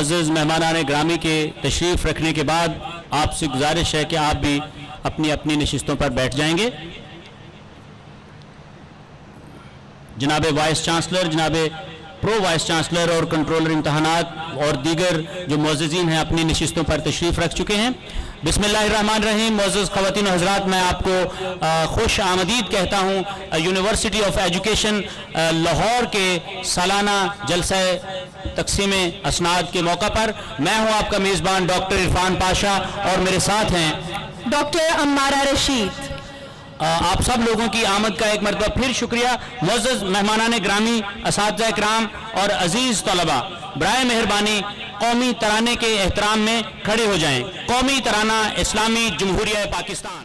معزز مہمانان گرامی کے تشریف رکھنے کے بعد آپ سے گزارش ہے کہ آپ بھی اپنی اپنی نشستوں پر بیٹھ جائیں گے۔ جناب وائس چانسلر، جناب پرو وائس چانسلر اور کنٹرولر امتحانات اور دیگر جو معززین ہیں اپنی نشستوں پر تشریف رکھ چکے ہیں۔ بسم اللہ الرحمن الرحیم۔ معزز خواتین و حضرات، میں آپ کو خوش آمدید کہتا ہوں یونیورسٹی آف ایجوکیشن لاہور کے سالانہ جلسہ تقسیم اسناد کے موقع پر۔ میں ہوں آپ کا میزبان ڈاکٹر عرفان پاشا اور میرے ساتھ ہیں ڈاکٹر امارہ رشید۔ آپ سب لوگوں کی آمد کا ایک مرتبہ پھر شکریہ۔ معزز مہمانان گرامی، اساتذہ کرام اور عزیز طلباء، برائے مہربانی قومی ترانے کے احترام میں کھڑے ہو جائیں۔ قومی ترانہ اسلامی جمہوریہ پاکستان۔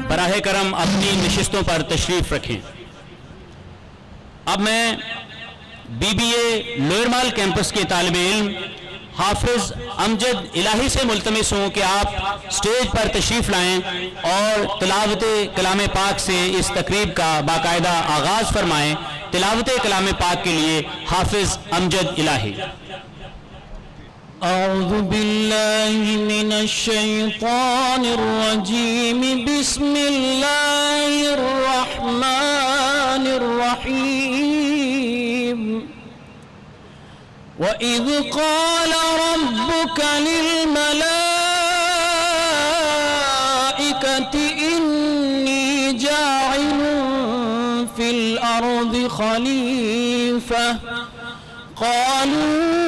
براہ کرم اپنی نشستوں پر تشریف رکھیں۔ اب میں B B A Lower Mall campus کے طالب علم حافظ امجد الہی سے ملتمس ہوں کہ آپ سٹیج پر تشریف لائیں اور تلاوت کلام پاک سے اس تقریب کا باقاعدہ آغاز فرمائیں۔ تلاوت کلام پاک کے لیے حافظ امجد الہی۔ أعوذ بالله من الشيطان الرجيم بسم الله الرحمن الرحيم وإذ قال ربك للملائكة إني جاعل في الأرض خليفة قالوا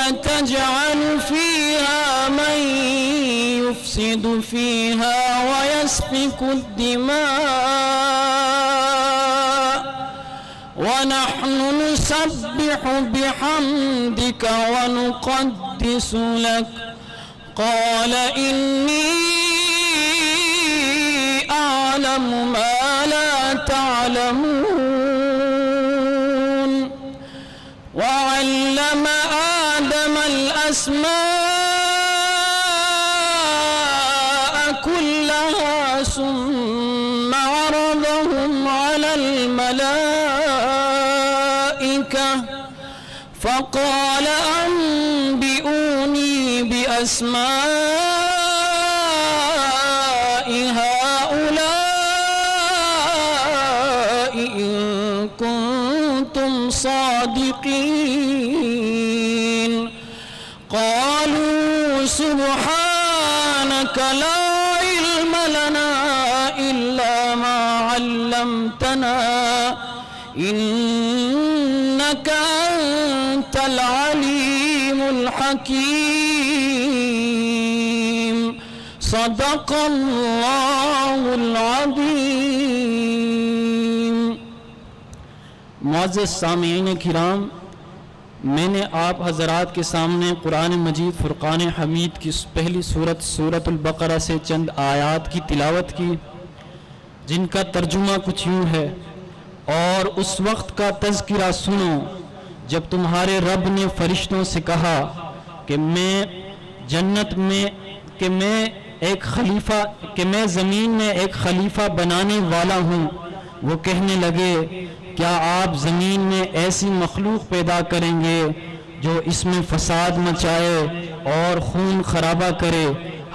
أتجعل فيها من يفسد فيها ويسفك الدماء ونحن نسبح بحمدك ونقدس لك قال إني أعلم ما لا تعلمون وعلم آدم الأسماء كلها ثم عرضهم على الملائكة فقال أنبئوني بأسماء هؤلاء إن كنتم صادقين قالوا سبحانك لا علم لنا إلا ما علمتنا إنك أنت العليم الحكيم صدق الله العظيم۔ معزز سامعین کرام، میں نے آپ حضرات کے سامنے قرآن مجید فرقان حمید کی پہلی سورۃ البقرہ سے چند آیات کی تلاوت کی، جن کا ترجمہ کچھ یوں ہے: اور اس وقت کا تذکرہ سنو جب تمہارے رب نے فرشتوں سے کہا کہ میں جنت میں میں زمین میں ایک خلیفہ بنانے والا ہوں۔ وہ کہنے لگے کیا آپ زمین میں ایسی مخلوق پیدا کریں گے جو اس میں فساد مچائے اور خون خرابہ کرے،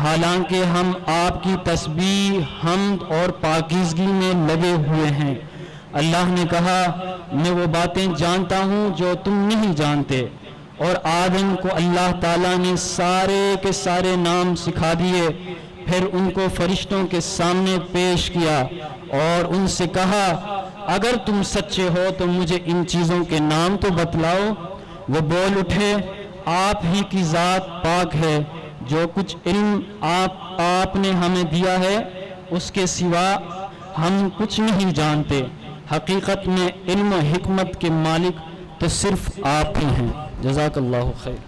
حالانکہ ہم آپ کی تسبیح، حمد اور پاکیزگی میں لگے ہوئے ہیں۔ اللہ نے کہا میں وہ باتیں جانتا ہوں جو تم نہیں جانتے. اور آدم کو اللہ تعالیٰ نے سارے کے سارے نام سکھا دیے. پھر ان کو فرشتوں کے سامنے پیش کیا اور ان سے کہا اگر تم سچے ہو تو مجھے ان چیزوں کے نام تو بتلاؤ. وہ بول اٹھے آپ ہی کی ذات پاک ہے. جو کچھ علم آپ نے ہمیں دیا ہے اس کے سوا ہم کچھ نہیں جانتے. حقیقت میں علم و حکمت کے مالک تو صرف آپ ہی ہیں. جزاک اللہ خیر.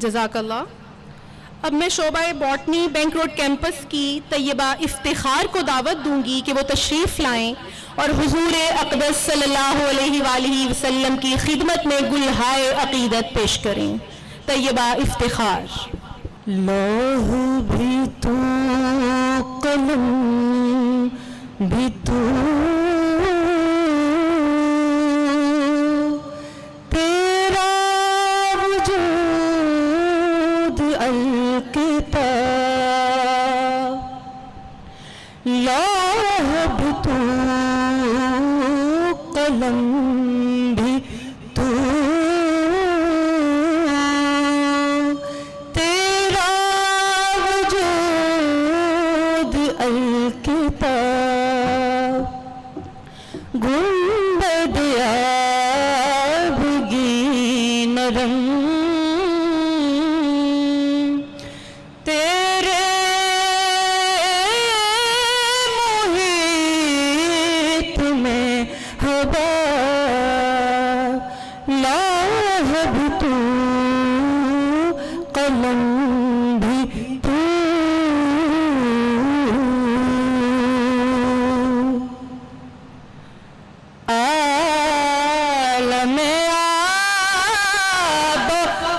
جزاک اللہ. اب میں شعبہ باٹنی بینک روڈ کیمپس کی طیبہ افتخار کو دعوت دوں گی کہ وہ تشریف لائیں اور حضور اقدس صلی اللہ علیہ وآلہ وسلم کی خدمت میں گلہائے عقیدت پیش کریں. طیبہ افتخار. لوح بھی تو قلم بھی تو تیرا وجود الکتاب. لوح بھی تو قلم بھی تو گنبد آبگی نرم تیرے محیط میں ہوا. لوح بھی تو قلم بھی تو عالم آب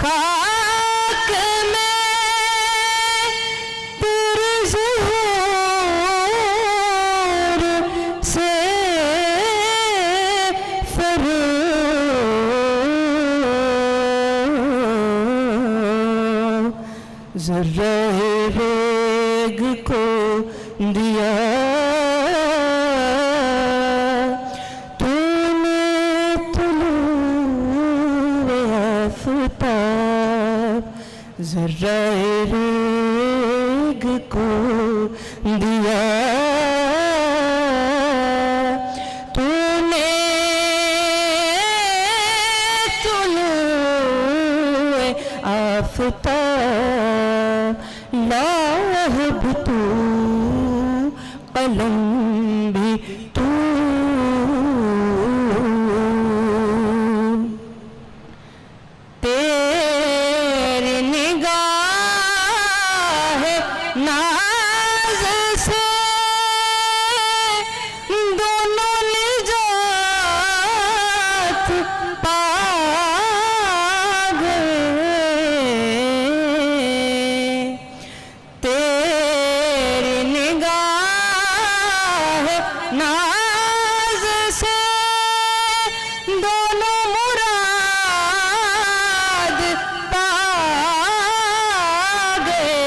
خاک میں پرظہور سے ذرہ ریگ کو دیا تو نے طلوع آفتاب. ذرہ ریگ کو دیا تو نے طلوع آفتاب. لوح بھی تو قلم بھی تو تیری نگاہ ناز سے دونوں نجات پا گئے. تیری نگاہ ناز سے دونوں مراد پا گئے.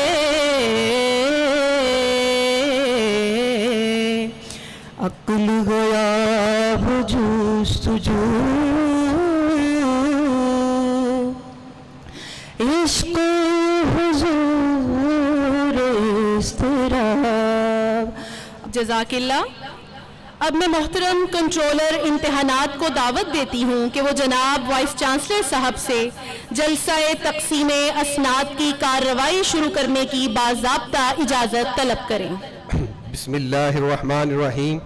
عقل گیا جستجو عشق حضور اضطراب. جزاک اللہ. اب میں محترم کنٹرولر امتحانات کو دعوت دیتی ہوں کہ وہ جناب وائس چانسلر صاحب سے جلسہ تقسیم اسناد کی کارروائی شروع کرنے کی باضابطہ اجازت طلب کریں. بسم اللہ الرحمن الرحیم.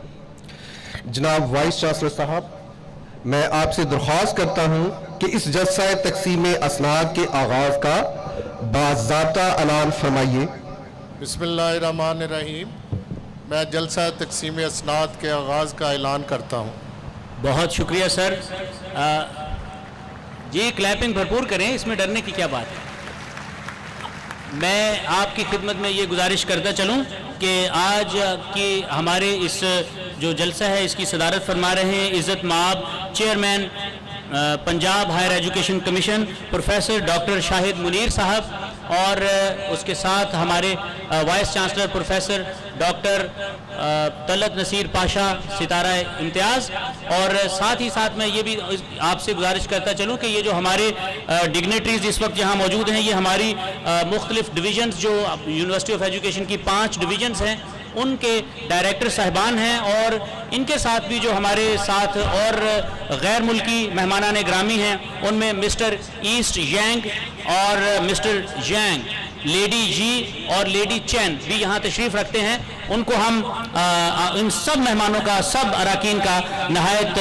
جناب وائس چانسلر صاحب، میں آپ سے درخواست کرتا ہوں کہ اس جلسہ تقسیم اسناد کے آغاز کا باضابطہ اعلان فرمائیے. بسم اللہ الرحمن الرحیم. میں جلسہ تقسیم اسناد کے آغاز کا اعلان کرتا ہوں. بہت شکریہ سر. جی کلیپنگ بھرپور کریں، اس میں ڈرنے کی کیا بات ہے. میں آپ کی خدمت میں یہ گزارش کرتا چلوں کہ آج کی ہمارے اس جو جلسہ ہے اس کی صدارت فرما رہے ہیں عزت مآب chairman Punjab higher education commission professor doctor Shahid Munir صاحب، اور اس کے ساتھ ہمارے vice chancellor professor doctor Talat Naseer Pasha Sitara Imtiaz, اور ساتھ ہی ساتھ میں یہ بھی آپ سے گزارش کرتا چلوں کہ یہ جو ہمارے ڈگنیٹریز اس وقت یہاں موجود ہیں، یہ ہماری مختلف ڈویژنز جو یونیورسٹی آف ایجوکیشن کی 5 ڈویژنز ہیں ان کے ڈائریکٹر صاحبان ہیں، اور ان کے ساتھ بھی جو ہمارے ساتھ اور غیر ملکی مہمانان گرامی ہیں، ان میں مسٹر ایسٹ یانگ اور مسٹر یانگ، لیڈی جی اور لیڈی چین بھی یہاں تشریف رکھتے ہیں. ان کو ہم ان سب مہمانوں کا، سب اراکین کا نہایت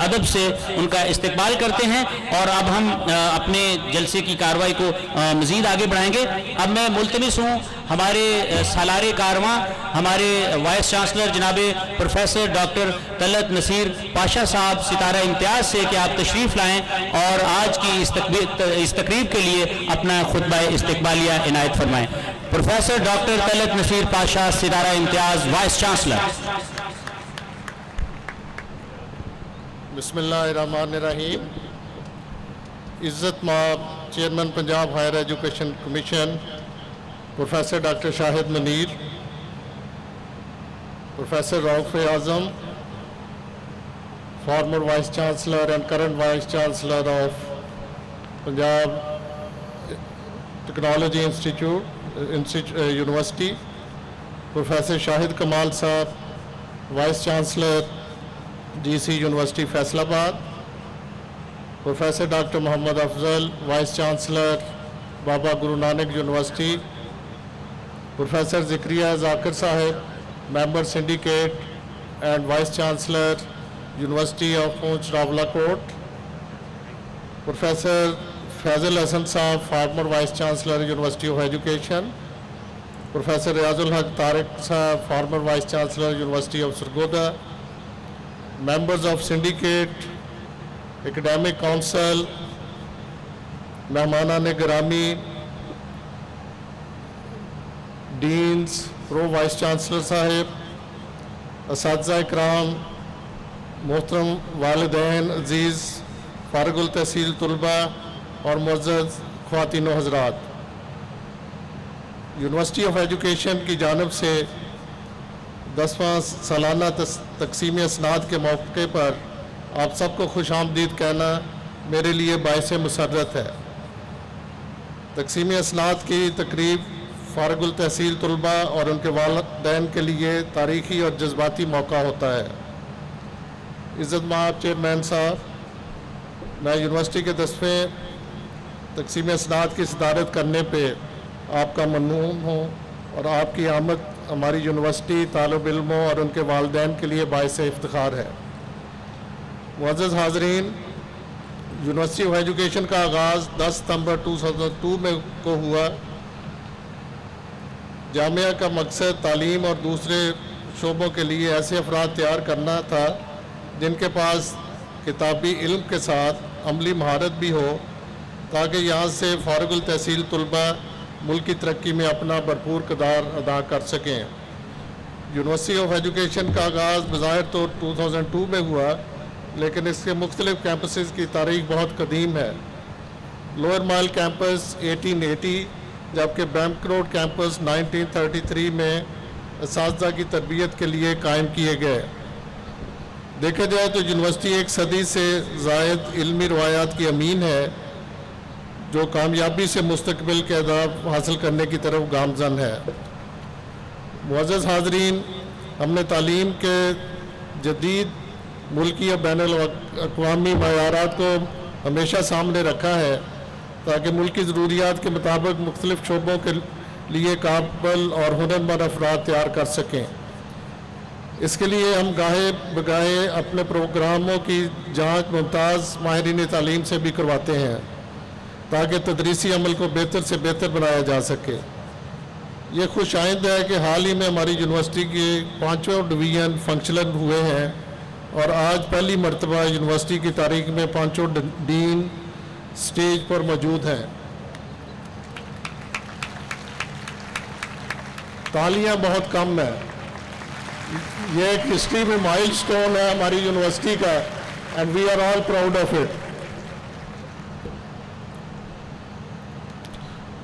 ادب سے ان کا استقبال کرتے ہیں، اور اب ہم اپنے جلسے کی کارروائی کو مزید آگے بڑھائیں گے. اب میں ملتمس ہوں ہمارے سالار کارواں، ہمارے وائس چانسلر جناب پروفیسر ڈاکٹر طلعت نصیر پاشا صاحب ستارہ امتیاز سے کہ آپ تشریف لائیں اور آج کی اس تقریب کے لیے اپنا خطبہ استقبالیہ عنایت فرمائیں. پروفیسر ڈاکٹر طلعت نصیر پاشا ستارہ امتیاز، وائس چانسلر. بسم اللہ الرحمن الرحیم. عزت مآب chairman Punjab higher education commission professor doctor Shahid Munir, professor Rauf Azam, former vice chancellor and current vice chancellor of Punjab technology institute university, professor Shahid Kamal صاحب vice chancellor G C university Faisalabad, professor doctor Muhammad Afzal vice chancellor Baba Guru Nanak university, professor Zakria Zakir صاحب member syndicate and vice chancellor university of Poonch Rawalakot, professor Faizal Hassan صاحب former vice chancellor university of education, professor Riaz ul Haq Tariq صاحب former vice chancellor university of Sargodha, members of syndicate, academic council, مہمانان گرامی، deans, پرو vice chancellor صاحب، اساتذہ اکرام، محترم والدین عزیز، فارغ التحصیل طلباء اور معزز خواتین و حضرات، یونیورسٹی آف ایجوکیشن کی جانب سے 10واں سالانہ تقسیم اسناد کے موقع پر آپ سب کو خوش آمدید کہنا میرے لیے باعث مسرت ہے. تقسیم اسناد کی تقریب فارغ التحصیل طلباء اور ان کے والدین کے لیے تاریخی اور جذباتی موقع ہوتا ہے. عزت مآب چیئرمین صاحب، میں یونیورسٹی کے 10ویں تقسیم اسناد کی صدارت کرنے پہ آپ کا ممنون ہوں، اور آپ کی آمد ہماری یونیورسٹی، طالب علموں اور ان کے والدین کے لیے باعث افتخار ہے. معزز حاضرین، یونیورسٹی آف ایجوکیشن کا آغاز 10 ستمبر 2002 میں کو ہوا. جامعہ کا مقصد تعلیم اور دوسرے شعبوں کے لیے ایسے افراد تیار کرنا تھا جن کے پاس کتابی علم کے ساتھ عملی مہارت بھی ہو، تاکہ یہاں سے فارغ التحصیل طلباء ملک کی ترقی میں اپنا بھرپور کردار ادا کر سکیں. یونیورسٹی آف ایجوکیشن کا آغاز بظاہر تو 2002 میں ہوا، لیکن اس کے مختلف کیمپسز کی تاریخ بہت قدیم ہے. لوئر مائل کیمپس 1880، جبکہ بیمک روڈ کیمپس 1933 میں اساتذہ کی تربیت کے لیے قائم کیے گئے. دیکھا جائے تو یونیورسٹی ایک صدی سے زائد علمی روایات کی امین ہے، جو کامیابی سے مستقبل کے اہداف حاصل کرنے کی طرف گامزن ہے. معزز حاضرین، ہم نے تعلیم کے جدید ملکی اور بین الاقوامی معیارات کو ہمیشہ سامنے رکھا ہے، تاکہ ملکی ضروریات کے مطابق مختلف شعبوں کے لیے قابل اور ہنرمند افراد تیار کر سکیں. اس کے لیے ہم گاہے بگاہے اپنے پروگراموں کی جانچ ممتاز ماہرین تعلیم سے بھی کرواتے ہیں، تاکہ تدریسی عمل کو بہتر سے بہتر بنایا جا سکے. یہ خوش آئند ہے کہ حال ہی میں ہماری یونیورسٹی کے 5 ڈویژن فنکشنل ہوئے ہیں، اور آج پہلی مرتبہ یونیورسٹی کی تاریخ میں 5 ڈین سٹیج پر موجود ہیں. تالیاں بہت کم ہیں. یہ ایک ہسٹری میں مائل سٹون ہے ہماری یونیورسٹی کا، and we are all proud of it.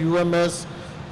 UMS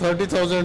30,000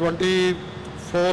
24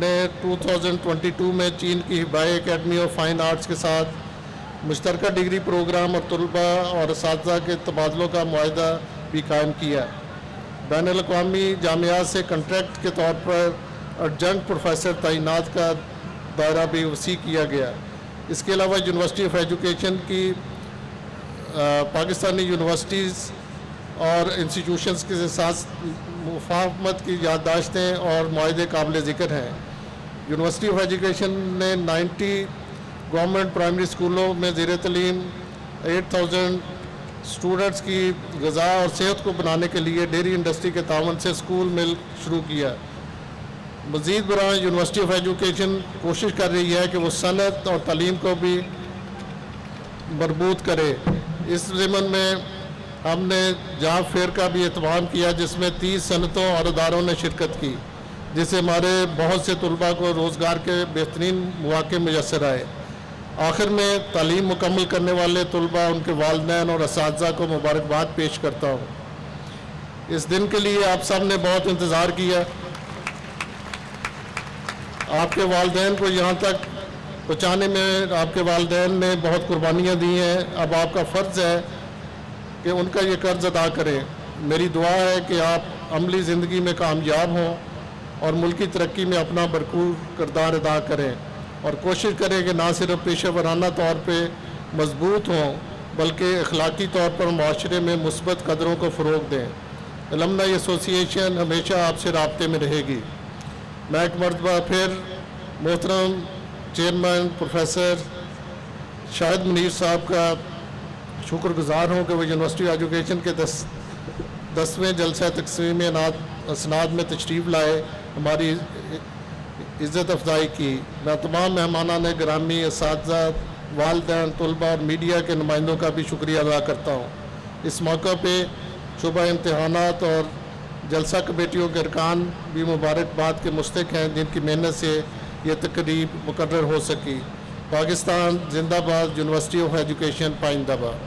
نے 2022 میں چین کی Hubei Academy of fine Arts کے ساتھ مشترکہ ڈگری پروگرام اور طلباء اور اساتذہ کے تبادلوں کا معاہدہ بھی قائم کیا. بین الاقوامی جامعات سے کنٹریکٹ کے طور پر ایڈجنکٹ پروفیسر تعینات کا دائرہ بھی وسیع کیا گیا. اس کے علاوہ یونیورسٹی آف ایجوکیشن کی پاکستانی یونیورسٹیز اور انسٹیٹیوشنز کے ساتھ مفاہمت کی یادداشتیں اور معاہدے قابل ذکر ہیں. یونیورسٹی آف ایجوکیشن نے 90 گورنمنٹ پرائمری اسکولوں میں زیر تعلیم 8000 اسٹوڈنٹس کی غذا اور صحت کو بنانے کے لیے ڈیری انڈسٹری کے تعاون سے اسکول ملک شروع کیا. مزید برآں یونیورسٹی آف ایجوکیشن کوشش کر رہی ہے کہ وہ صنعت اور تعلیم کو بھی مربوط کرے. اس ضمن میں ہم نے جاب فیئر کا بھی اہتمام کیا جس میں 30 صنعتوں اور اداروں نے شرکت کی, جس سے ہمارے بہت سے طلباء کو روزگار کے بہترین مواقع میسر آئے. آخر میں تعلیم مکمل کرنے والے طلباء, ان کے والدین اور اساتذہ کو مبارکباد پیش کرتا ہوں. اس دن کے لیے آپ سب نے بہت انتظار کیا. آپ کے والدین کو یہاں تک پہنچانے میں آپ کے والدین نے بہت قربانیاں دی ہیں. اب آپ کا فرض ہے کہ ان کا یہ قرض ادا کریں. میری دعا ہے کہ آپ عملی زندگی میں کامیاب ہوں اور ملکی ترقی میں اپنا بھرپور کردار ادا کریں, اور کوشش کریں کہ نہ صرف پیشہ ورانہ طور پہ مضبوط ہوں بلکہ اخلاقی طور پر معاشرے میں مثبت قدروں کو فروغ دیں. المنائی ایسوسی ایشن ہمیشہ آپ سے رابطے میں رہے گی. میں ایک مرتبہ پھر محترم چیئرمین پروفیسر شاہد منیر صاحب کا شکر گزار ہوں کہ وہ یونیورسٹی ایجوکیشن کے 10ویں جلسہ تقسیم اسناد میں تشریف لائے, ہماری عزت افزائی کی. میں تمام مہمانان گرامی, اساتذہ, والدین, طلباء اور میڈیا کے نمائندوں کا بھی شکریہ ادا کرتا ہوں. اس موقع پہ شعبہ امتحانات اور جلسہ کمیٹیوں کے ارکان بھی مبارکباد کے مستحق ہیں جن کی محنت سے یہ تقریب مقرر ہو سکی. پاکستان زندہ باد. یونیورسٹی آف ایجوکیشن پائندہ باد.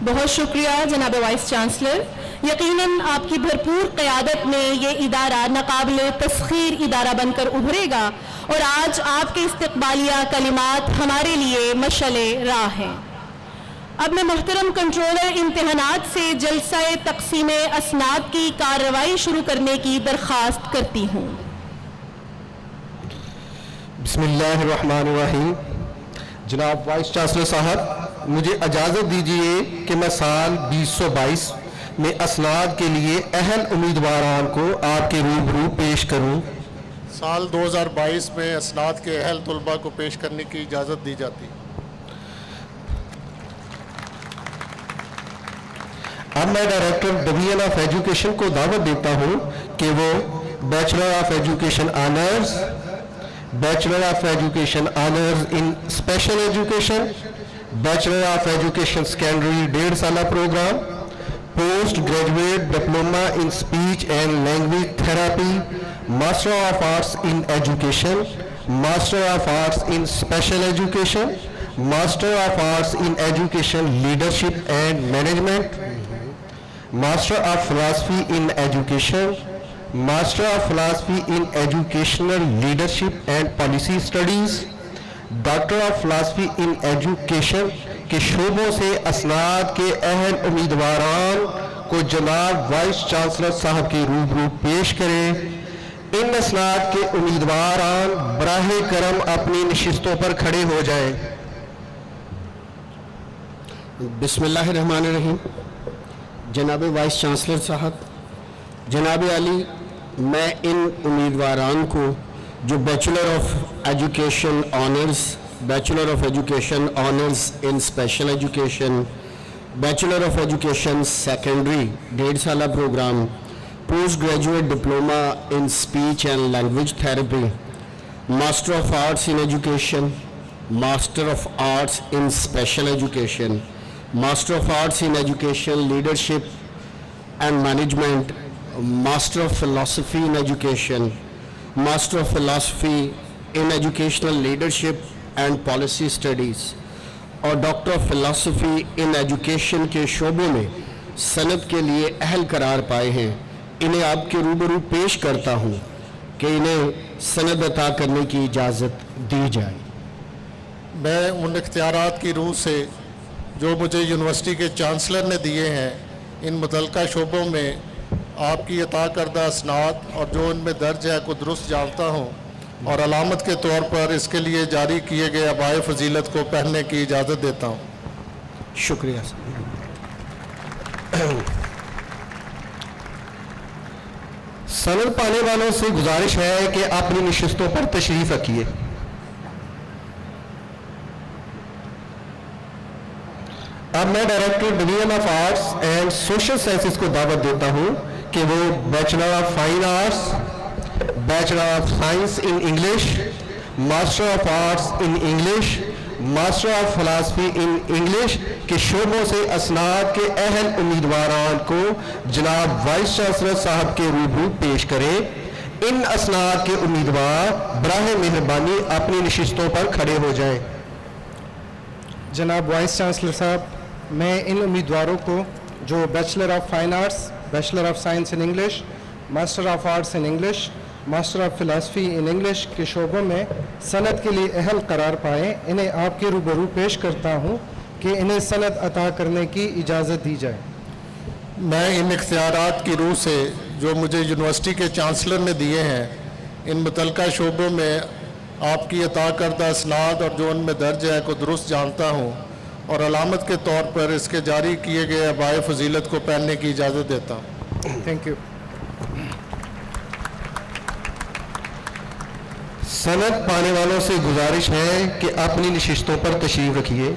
بہت شکریہ جناب وائس چانسلر. یقیناً آپ کی بھرپور قیادت میں یہ ادارہ ناقابل تسخیر ادارہ بن کر ابھرے گا, اور آج آپ کے استقبالیہ کلمات ہمارے لیے مشعل راہ ہیں. اب میں محترم کنٹرولر امتحانات سے جلسہ تقسیم اسناد کی کارروائی شروع کرنے کی درخواست کرتی ہوں. بسم اللہ الرحمن الرحیم. جناب وائس چانسلر صاحب, مجھے اجازت دیجیے کہ میں سال 2022 میں اسناد کے لیے اہل امیدواران کو آپ کے روبرو پیش کروں. سال 2022 میں اسناد کے اہل طلباء کو پیش کرنے کی اجازت دی جاتی. اب میں ڈائریکٹر ڈویژن آف ایجوکیشن کو دعوت دیتا ہوں کہ وہ bachelor of education honours, bachelor of education honours in special education, bachelor of education secondary 1.5 سالہ programme, post graduate diploma in speech and language therapy, master of arts in education, master of arts in special education, master of arts in education leadership and management, master of philosophy in education, master of philosophy in educational leadership and policy studies, doctor of philosophy in education کے شعبوں سے اسناد کے اہل امیدواران کو جناب vice chancellor صاحب کے روبرو پیش کریں. ان اسناد کے امیدواران براہ کرم اپنی نشستوں پر کھڑے ہو جائیں. بسم اللہ الرحمن الرحیم. جناب وائس چانسلر صاحب, جناب علی, میں ان امیدواران کو جو bachelor of education honours, bachelor of education honours in special education, bachelor of education secondary 1.5 سالہ programme, post graduate diploma in speech and language therapy, master of arts in education, master of arts in special education, master of arts in education leadership and management, master of philosophy in education, master of philosophy in educational leadership and policy studies, اور doctor of philosophy in education کے شعبوں میں سند کے لیے اہل قرار پائے ہیں، انہیں آپ کے روبرو پیش کرتا ہوں کہ انہیں سند عطا کرنے کی اجازت دی جائے۔ میں ان اختیارات کی روح سے جو مجھے یونیورسٹی کے چانسلر نے دیے ہیں ان متعلقہ شعبوں میں آپ کی عطا کردہ اسناد اور جو ان میں درج ہے کو درست جانتا ہوں اور علامت کے طور پر اس کے لیے جاری کیے گئے عبائے فضیلت کو پہننے کی اجازت دیتا ہوں۔ شکریہ۔ سند پانے والوں سے گزارش ہے کہ اپنی نشستوں پر تشریف رکھیے۔ اب میں director division of arts and social sciences کو دعوت دیتا ہوں کہ وہ bachelor of fine arts, bachelor of science in English, master of arts in English, master of philosophy in English کے شعبوں سے اسناد کے اہل امیدواران کو جناب وائس چانسلر صاحب کے روبرو پیش کریں۔ ان اسناد کے امیدوار براہ مہربانی اپنی نشستوں پر کھڑے ہو جائیں۔ جناب وائس چانسلر صاحب، میں ان امیدواروں کو جو bachelor of fine arts, bachelor of science in English, master of arts in English, master of philosophy in English کے شعبوں میں سند کے لیے اہل قرار پائیں، انہیں آپ کے روبرو پیش کرتا ہوں کہ انہیں سند عطا کرنے کی اجازت دی جائے۔ میں ان اختیارات کی روح سے جو مجھے یونیورسٹی کے چانسلر نے دیے ہیں ان متعلقہ شعبوں میں آپ کی عطا کردہ اسناد اور جو ان میں درج ہے کو درست جانتا ہوں اور علامت کے طور پر اس کے جاری کیے گئے عبائے فضیلت کو پہننے کی اجازت دیتا ہوں۔ Thank you. سند پانے والوں سے گزارش ہے کہ اپنی نشستوں پر تشریف رکھیے۔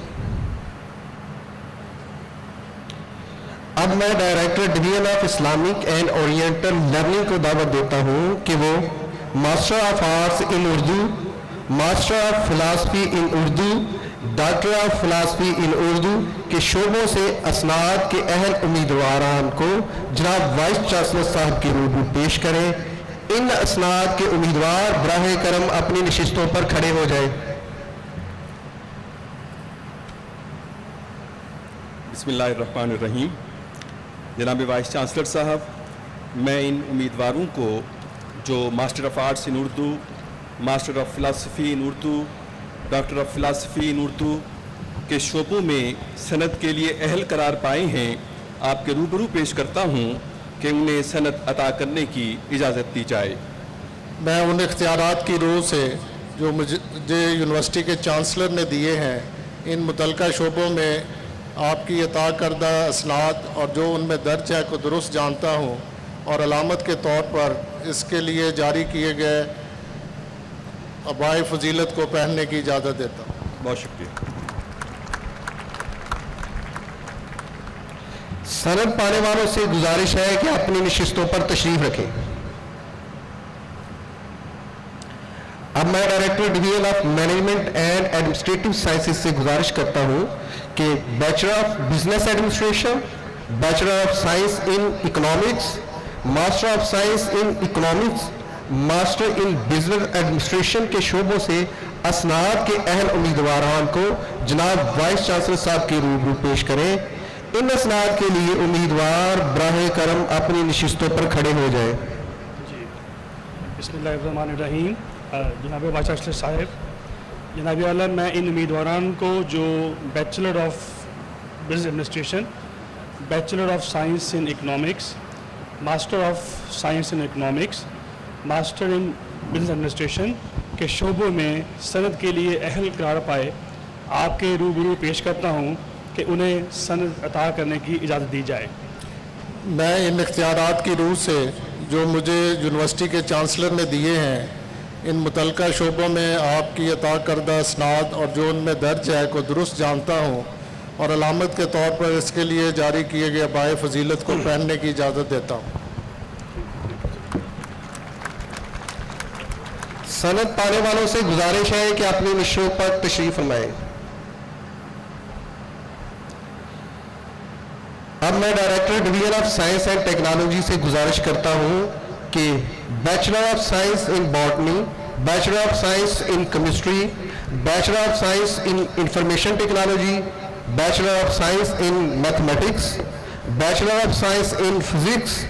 اب میں director division of Islamic and oriental learning کو دعوت دیتا ہوں کہ وہ master of arts in Urdu, master of philosophy in Urdu, doctor of philosophy in Urdu کے شعبوں سے اسناد کے اہل امیدواران کو جناب وائس چانسلر صاحب کے روبرو پیش کریں۔ ان اسناد کے امیدوار براہ کرم اپنی نشستوں پر کھڑے ہو جائیں۔ بسم اللہ الرحمن الرحیم۔ جناب وائس چانسلر صاحب، میں ان امیدواروں کو جو master of arts in Urdu, master of philosophy in Urdu, doctor of philosophy in Urdu کے شعبوں میں سند کے لیے اہل قرار پائے ہیں، آپ کے روبرو پیش کرتا ہوں کہ انہیں سند عطا کرنے کی اجازت دی جائے۔ میں ان اختیارات کی روح سے جو مجھے یونیورسٹی کے چانسلر نے دیے ہیں ان متعلقہ شعبوں میں آپ کی عطا کردہ اسناد اور جو ان میں درج ہے کو درست جانتا ہوں اور علامت کے طور پر اس کے لیے جاری کیے گئے عبائے فضیلت کو پہننے کی اجازت دیتا ہوں۔ بہت شکریہ۔ سند پانے والوں سے گزارش ہے کہ اپنی نشستوں پر تشریف رکھیں۔ اب میں director division of management and administrative sciences سے گزارش کرتا ہوں کہ bachelor of business administration, bachelor of science in economics, master of science in economics, master in business administration کے شعبوں سے اسناد کے اہل امیدواران کو جناب وائس چانسلر صاحب کے روبرو پیش کریں۔ ان اسناد کے لیے امیدوار براہ کرم اپنی نشستوں پر کھڑے ہو جائیں۔ جی، بسم اللہ الرحمن الرحیم۔ جناب وائس چانسلر صاحب، جناب اعلیٰ، میں ان امیدواران کو جو bachelor of business administration, bachelor of science in economics, master of science in economics, master in business administration کے شعبوں میں سند کے لیے اہل قرار پائے، آپ کے روبرو پیش کرتا ہوں کہ انہیں سند عطا کرنے کی اجازت دی جائے۔ میں ان اختیارات کی روح سے جو مجھے یونیورسٹی کے چانسلر نے دیے ہیں ان متعلقہ شعبوں میں آپ کی عطا کردہ اسناد اور جو ان میں درج ہے کو درست جانتا ہوں اور علامت کے طور پر اس کے لیے جاری کیے گئے عبائے فضیلت کو پہننے کی اجازت دیتا ہوں۔ سند پانے والوں سے گزارش ہے کہ اپنی نشستوں پر تشریف فرمائیں۔ اب میں director division of science and technology سے گزارش کرتا ہوں کہ bachelor of science in botany, bachelor of science in chemistry, Bachelor of Science in Information Technology, Bachelor of Science in Mathematics, Bachelor of Science in Physics,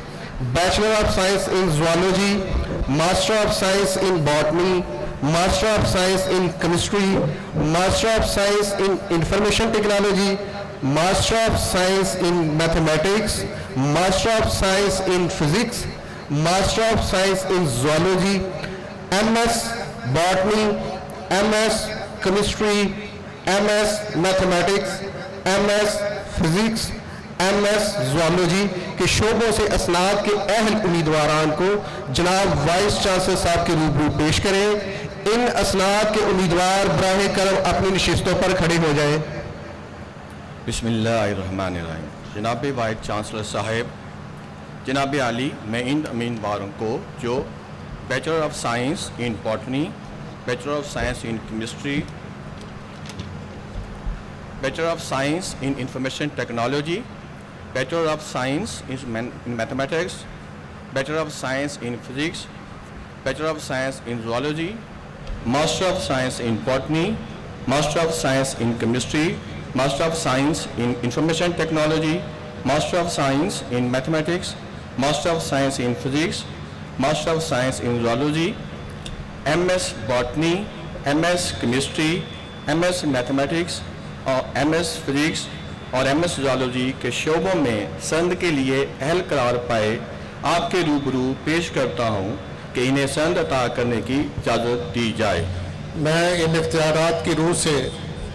Bachelor of Science in Zoology, Master of Science in Botany, Master of Science in Chemistry, Master of Science in Information Technology, Master of Science in Mathematics, Master of Science in Physics, Master of Science in Zoology, MS Botany, MS Chemistry, MS Mathematics, MS Physics, MS Zoology کے شعبوں سے اسناد کے اہل امیدواران کو جناب vice chancellor صاحب کے روبرو پیش کریں. ان اسناد کے امیدوار براہ کرم اپنی نشستوں پر کھڑے ہو جائیں. بسم اللہ الرحمن الرحیم. جناب وائس چانسلر صاحب، جناب عالی، میں ان امیدواروں کو جو bachelor of science in botany, bachelor of science in chemistry, bachelor of science in information technology, bachelor of science in mathematics, bachelor of science in physics, bachelor of science in zoology, master of science in botany, master of science in chemistry, master of science in information technology, master of science in mathematics, master of science in physics, master of science in zoology, M S botany, M S chemistry, M S mathematics اور M S physics اور M S zoology کے شعبوں میں سند کے لیے اہل قرار پائے آپ کے روبرو پیش کرتا ہوں کہ انہیں سند عطا کرنے کی اجازت دی جائے. میں ان اختیارات کی روح سے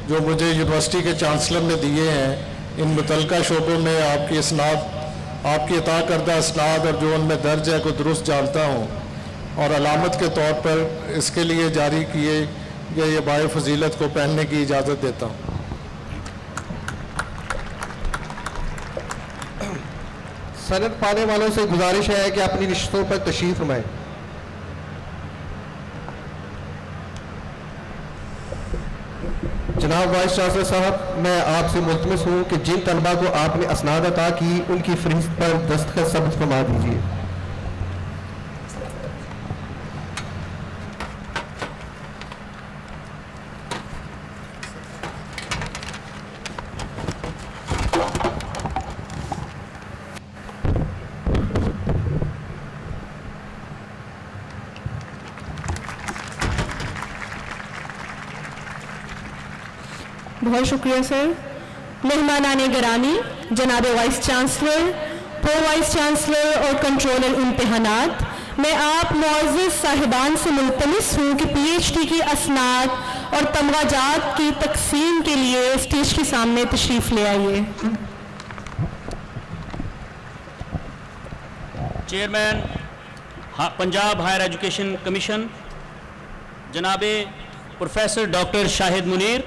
جو مجھے یونیورسٹی کے چانسلر نے دیے ہیں، ان متعلقہ شعبوں میں آپ کی اسناد، آپ کی عطا کردہ اسناد اور جو ان میں درج ہے کو درست جانتا ہوں، اور علامت کے طور پر اس کے لیے جاری کیے گئے یہ بائے فضیلت کو پہننے کی اجازت دیتا ہوں. سند پانے والوں سے گزارش ہے کہ اپنی نشستوں پر تشریف فرمائیں. جناب وائس چانسلر صاحب، میں آپ سے ملتمس ہوں کہ جن طلباء کو آپ نے اسناد عطا کی ان کی فہرست پر دستخط ثبت فرما دیجیے. بہت شکریہ سر. مہمانان گرامی، جناب وائس چانسلر، پرو وائس چانسلر اور کنٹرولر امتحانات، میں آپ معزز صاحبان سے ملتمس ہوں کہ پی ایچ ڈی کی اسناد اور تمغاجات کی تقسیم کے لیے اسٹیج کے سامنے تشریف لے آئیے. Chairman Punjab higher education commission جناب پروفیسر ڈاکٹر شاہد منیر،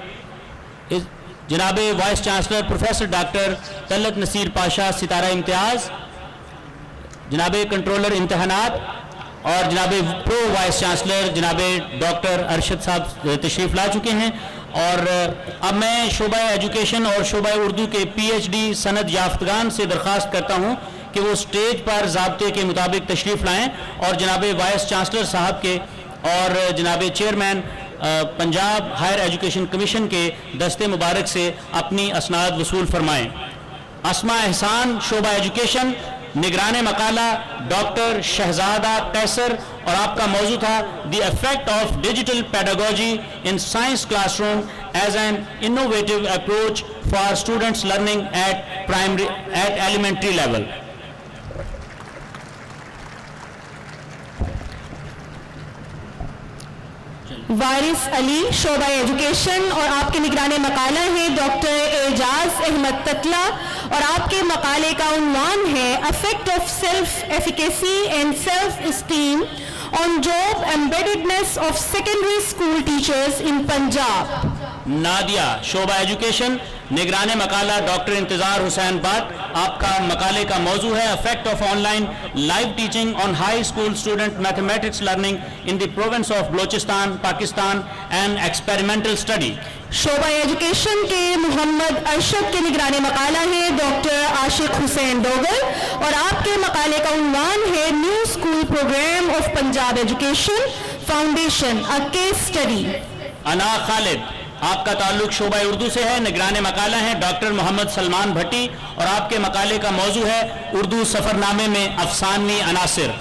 جناب vice chancellor professor doctor Talat Naseer Pasha Sitara Imtiaz, جناب کنٹرولر امتحانات اور جناب پرو وائس چانسلر جناب ڈاکٹر ارشد صاحب تشریف لا چکے ہیں. اور اب میں شعبہ ایجوکیشن اور شعبہ اردو کے پی ایچ ڈی سند یافتگان سے درخواست کرتا ہوں کہ وہ اسٹیج پر ضابطے کے مطابق تشریف لائیں اور جناب وائس چانسلر صاحب کے اور جناب chairman Punjab higher education commission کے دستے مبارک سے اپنی اسناد وصول فرمائیں. اسماء احسان، شعبہ ایجوکیشن، نگران مقالہ ڈاکٹر شہزادہ قیصر، اور آپ کا موضوع تھا the effect of digital pedagogy in science class room as an innovative approach for students learning at elementary level. Waris Ali, شعبہ ایجوکیشن، اور آپ کے نگران مقالہ ہیں ڈاکٹر اعجاز احمد تتلا، اور آپ کے مقالے کا عنوان ہے effect of self efficacy and self esteem on job embeddedness of secondary school teachers in Punjab. Nadia, شعبہ ایجوکیشن، نگران مقالہ ڈاکٹر انتظار حسین بٹ، آپ کا مقالے کا موضوع ہے effect of online live teaching on high school student mathematics learning in the province of Balochistan Pakistan and experimental study. شعبہ ایجوکیشن کے محمد ارشد کے نگران مقالہ ہے ڈاکٹر عاشق حسین ڈوگر، اور آپ کے مقالے کا عنوان ہے new school programme of Punjab education foundation, a case study. Anna Khalid, آپ کا تعلق شعبہ اردو سے ہے، نگران مقالہ ہیں ڈاکٹر محمد سلمان بھٹی، اور آپ کے مقالے کا موضوع ہے اردو سفرنامے میں افسانوی عناصر۔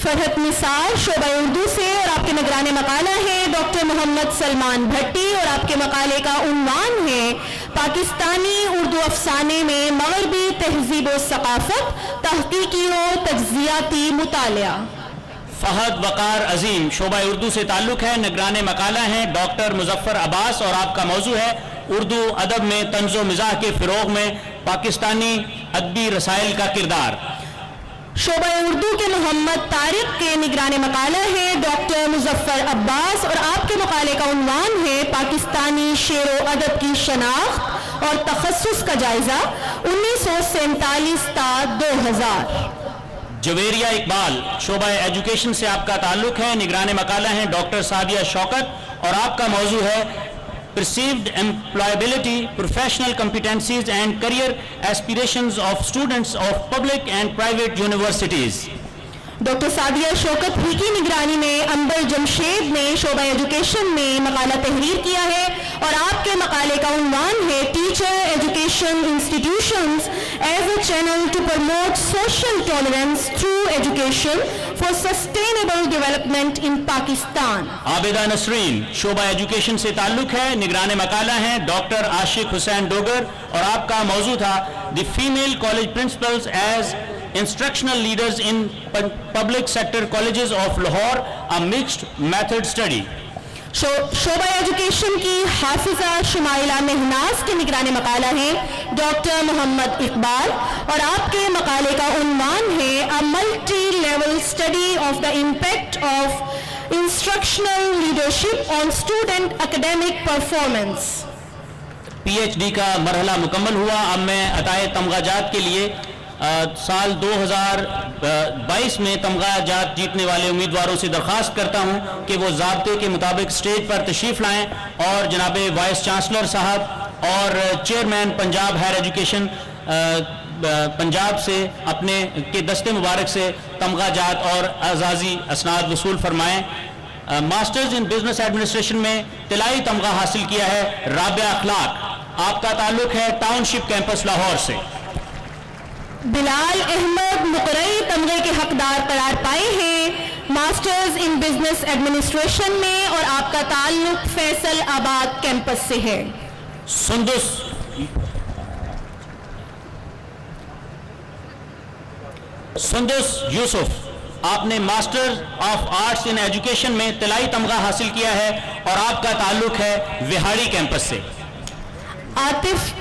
فرحت نثار شعبہ اردو سے، اور آپ کے نگران مقالہ ہیں ڈاکٹر محمد سلمان بھٹی، اور آپ کے مقالے کا عنوان ہے پاکستانی اردو افسانے میں مغربی تہذیب و ثقافت، تحقیقی و تجزیاتی مطالعہ۔ فہد وقار عظیم شعبہ اردو سے تعلق ہے، نگران مقالہ ہیں ڈاکٹر مظفر عباس، اور آپ کا موضوع ہے اردو ادب میں طنز و مزاح کے فروغ میں پاکستانی ادبی رسائل کا کردار۔ شعبہ اردو کے محمد طارق کے نگران مقالہ ہے ڈاکٹر مظفر عباس، اور آپ کے مقالے کا عنوان ہے پاکستانی شعر و ادب کی شناخت اور تخصص کا جائزہ 1947 تا 2000۔ جویریہ اقبال شعبہ ایجوکیشن سے آپ کا تعلق ہے، نگران مقالہ ہیں ڈاکٹر سعدیہ شوکت، اور آپ کا موضوع ہے perceived employability, professional competencies and career aspirations of students of public and private universities۔ Doctor Sadia Shaukat ہی کی نگرانی میں انبر جمشید نے شعبہ ایجوکیشن میں مقالہ تحریر کیا ہے، اور آپ کے مقالے کا عنوان ہے teacher education institutions as a channel to promote social tolerance through education for sustainable development in Pakistan. Abida Nasreen شعبہ ایجوکیشن سے تعلق ہے، نگران مقالہ ہیں ڈاکٹر عاشق حسین ڈوگر، اور آپ کا موضوع تھا the female college principals as instructional leaders in public sector colleges of Lahore, a mixed method study۔ شعبہ ایجوکیشن کی حافظہ شمائلہ مہناز کے نگران مقالہ ہیں ڈاکٹر محمد اقبال، اور آپ کے مقالے کا عنوان ہے a multi-level study of the impact of instructional leadership on student academic performance۔ P H D کا مرحلہ مکمل ہوا، اب میں عطائے تمغہ جات کے لیے سال 2022 میں تمغہ جات جیتنے والے امیدواروں سے درخواست کرتا ہوں کہ وہ ضابطے کے مطابق اسٹیج پر تشریف لائیں، اور جناب وائس چانسلر صاحب اور chairman Punjab higher education Punjab سے اپنے کے دستے مبارک سے تمغہ جات اور اعزازی اسناد وصول فرمائیں۔ ماسٹرز ان بزنس ایڈمنسٹریشن میں طلائی تمغہ حاصل کیا ہے رابعہ اخلاق، آپ کا تعلق ہے ٹاؤن شپ کیمپس لاہور سے۔ بلال احمد مقرئی تمغے کے حقدار قرار پائے ہیں ماسٹرز ان بزنس ایڈمنسٹریشن میں، اور آپ کا تعلق فیصل آباد کیمپس سے ہے۔ سندس یوسف، آپ نے master of arts in education میں طلائی تمغہ حاصل کیا ہے، اور آپ کا تعلق ہے وہاڑی کیمپس سے۔ عاطف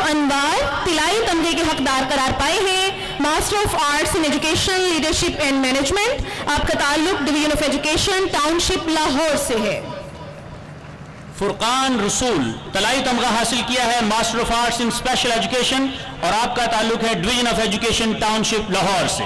انوار طلائی تمغے کے حقدار قرار پائے ہیں master of arts in education leadership and management, آپ کا تعلق division of education township Lahore سے ہے۔ فرقان رسول طلائی تمغہ حاصل کیا ہے master of arts in special education, اور آپ کا تعلق ہے division of education township Lahore سے۔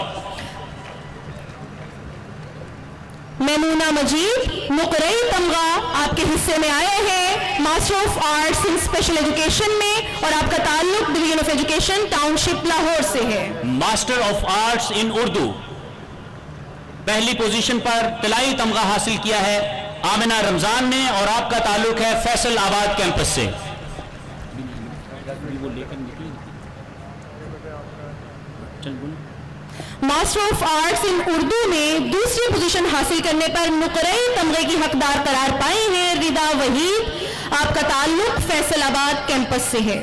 میمونہ مجید مقرئی تمغہ آپ کے حصے میں آئے ہیں master of arts in special education میں، اور آپ کا تعلق division of education township Lahore سے ہے۔ Master of arts in Urdu پہلی پوزیشن پر طلائی تمغہ حاصل کیا ہے آمنہ رمضان نے، اور آپ کا تعلق ہے فیصل آباد کیمپس سے۔ Master of arts in Urdu میں دوسری پوزیشن حاصل کرنے پر مقرئی تمغے کی حقدار قرار پائے ہیں ردا وحید، آپ کا تعلق فیصل آباد کیمپس سے ہے۔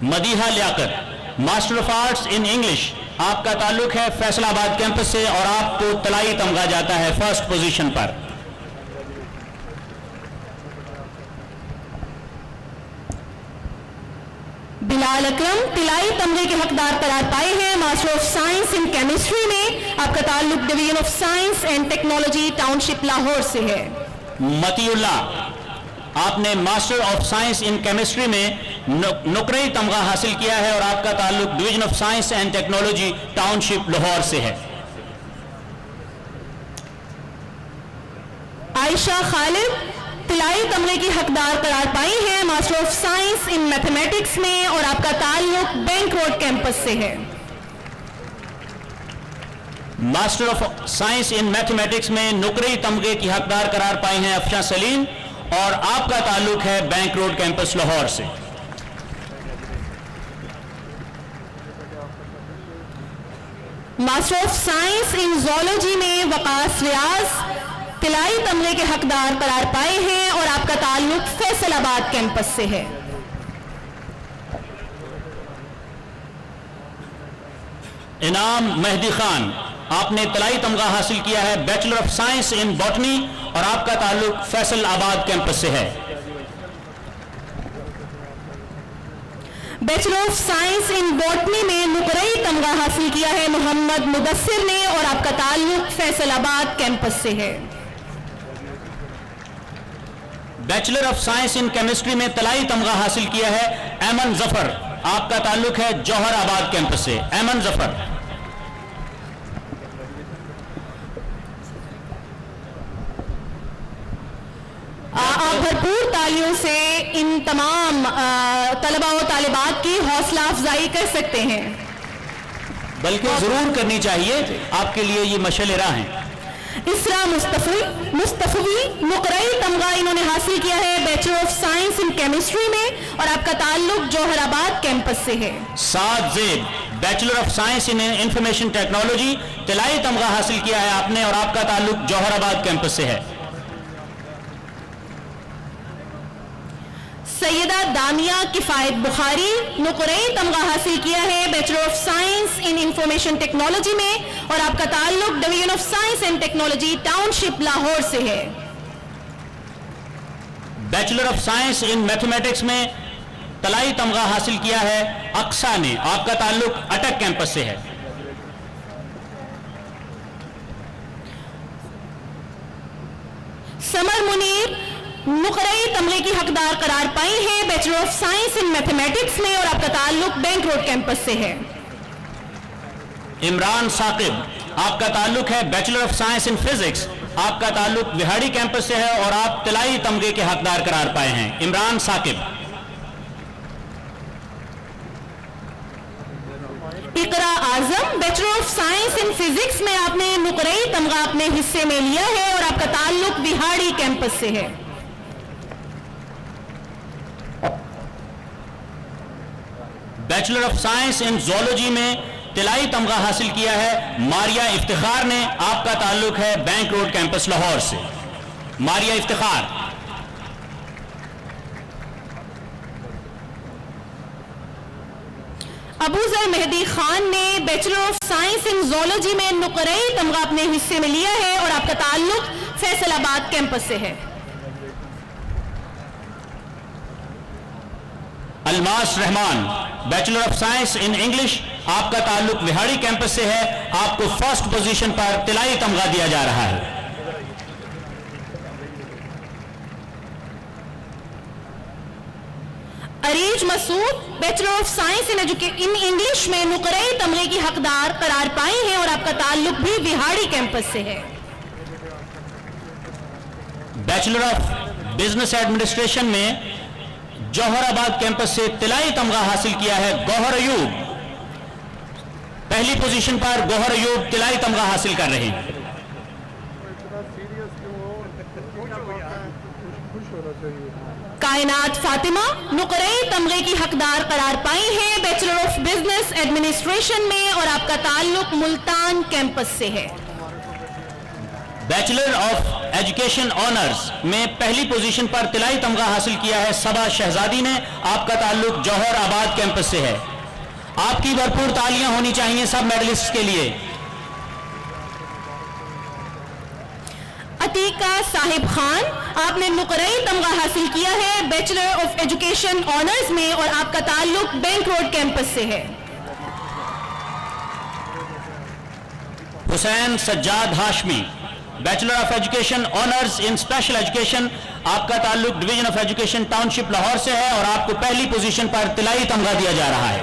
Madiha Liaqat master of arts in English, آپ کا تعلق ہے فیصل آباد کیمپس سے، اور آپ کو طلائی تمغہ جاتا ہے فرسٹ پوزیشن پر۔ بلال اکرم طلائی تمغے کے حقدار قرار پائے ہیں master of science in chemistry میں، آپ کا تعلق division of science and technology township Lahore سے ہے۔ متی اللہ، آپ نے master of science in chemistry میں نقرئی تمغہ حاصل کیا ہے، اور آپ کا تعلق division of science and technology township Lahore سے ہے۔ عائشہ خالد طلائی تمغے کی حقدار قرار پائی ہیں master of science in mathematics میں اور آپ کا تعلق بینک روڈ کیمپس سے ہے. Master of science in mathematics میں نقرئی تمغے کی حقدار قرار پائے ہیں افشاں سلیم اور آپ کا تعلق ہے بینک روڈ کیمپس لاہور سے. Master of science in zoology میں وقاص ریاض طلائی تمغے کے حقدار قرار پائے ہیں اور آپ کا تعلق فیصل آباد کیمپس سے ہے. انعام مہدی خان آپ نے طلائی تمغہ حاصل کیا ہے bachelor of science in botany اور آپ کا تعلق فیصل آباد کیمپس سے ہے. Bachelor of science in botany میں نقرئی تمغہ حاصل کیا ہے محمد مدثر نے اور آپ کا تعلق فیصل آباد کیمپس سے ہے. Bachelor of science in chemistry میں طلائی تمغہ حاصل کیا ہے ایمن ظفر آپ کا تعلق ہے جوہر آباد کیمپس سے. ایمن ظفر. آپ بھرپور تالیوں سے ان تمام طلباء و طالبات کی حوصلہ افزائی کر سکتے ہیں. بلکہ ضرور کرنی چاہیے، آپ کے لیے یہ مشعل راہ ہیں. اسرا مصطفی نقرئی تمغہ انہوں نے حاصل کیا ہے bachelor of science in chemistry میں اور آپ کا تعلق جوہر آباد کیمپس سے ہے. Saad Zeb bachelor of science in information technology طلائی تمغہ حاصل کیا ہے آپ نے اور آپ کا تعلق جوہر آباد کیمپس سے ہے. سیدہ دامیہ کفایت بخاری نقرئی تمغہ حاصل کیا ہے bachelor of science in information technology میں اور آپ کا تعلق division of science and technology township Lahore سے ہے. Bachelor of science in mathematics میں طلائی تمغہ حاصل کیا ہے اقصا نے، آپ کا تعلق اٹک کیمپس سے ہے. سمر منیر نقرئی تمغے کی حقدار قرار پائی ہیں bachelor of science in mathematics میں اور آپ کا تعلق بینک روڈ کیمپس سے ہے. عمران ثاقب آپ کا تعلق ہے bachelor of science in physics, آپ کا تعلق وہاڑی کیمپس سے ہے اور آپ طلائی تمغے کے حقدار قرار پائے ہیں. Imran Saqib. Iqra Azam bachelor of science in physics میں آپ نے نقرئی تمغہ اپنے حصے میں لیا ہے اور آپ کا تعلق وہاڑی کیمپس سے ہے. Bachelor of science in zoology میں طلائی تمغہ حاصل کیا ہے ماریہ افتخار نے، آپ کا تعلق ہے بینک روڈ کیمپس لاہور سے. ماریہ افتخار. ابو ذر مہدی خان نے bachelor of science in zoology میں نقرئی تمغہ اپنے حصے میں لیا ہے اور آپ کا تعلق فیصل آباد کیمپس سے ہے. Almas Rehman bachelor of science in English, آپ کا تعلق وہاڑی کیمپس سے ہے. آپ کو فرسٹ پوزیشن پر طلائی تمغہ دیا جا رہا ہے. Areej Masood bachelor of science in English میں نقرئی تمغے کی حقدار قرار پائی ہیں اور آپ کا تعلق بھی وہاڑی کیمپس سے ہے. بیچلر آف بزنس ایڈمنسٹریشن میں جوہر آباد کیمپس سے طلائی تمغہ حاصل کیا ہے گوہر ایوب. پہلی پوزیشن پر گوہر ایوب طلائی تمغہ حاصل کر رہے ہیں. کائنات فاطمہ نقرئی تمغے کی حقدار قرار پائی ہیں بیچلر آف بزنس ایڈمنسٹریشن میں اور آپ کا تعلق ملتان کیمپس سے ہے. بیچلر آف ایجوکیشن آنرز میں پہلی پوزیشن پر طلائی تمغہ حاصل کیا ہے صبا شہزادی نے، آپ کا تعلق جوہر آباد کیمپس سے ہے. آپ کی بھرپور تالیاں ہونی چاہیے سب میڈلسٹ کے لیے. عتیقہ صاحب خان آپ نے نقرئی تمغہ حاصل کیا ہے بیچلر آف ایجوکیشن آنرز میں اور آپ کا تعلق بینک روڈ کیمپس سے ہے. Hussain Sajjad Hashmi bachelor of education honours in special education, آپ کا تعلق division of education township Lahore سے ہے اور آپ کو پہلی پوزیشن پر طلائی تمغہ دیا جا رہا ہے.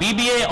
BBA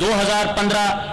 2015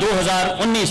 2019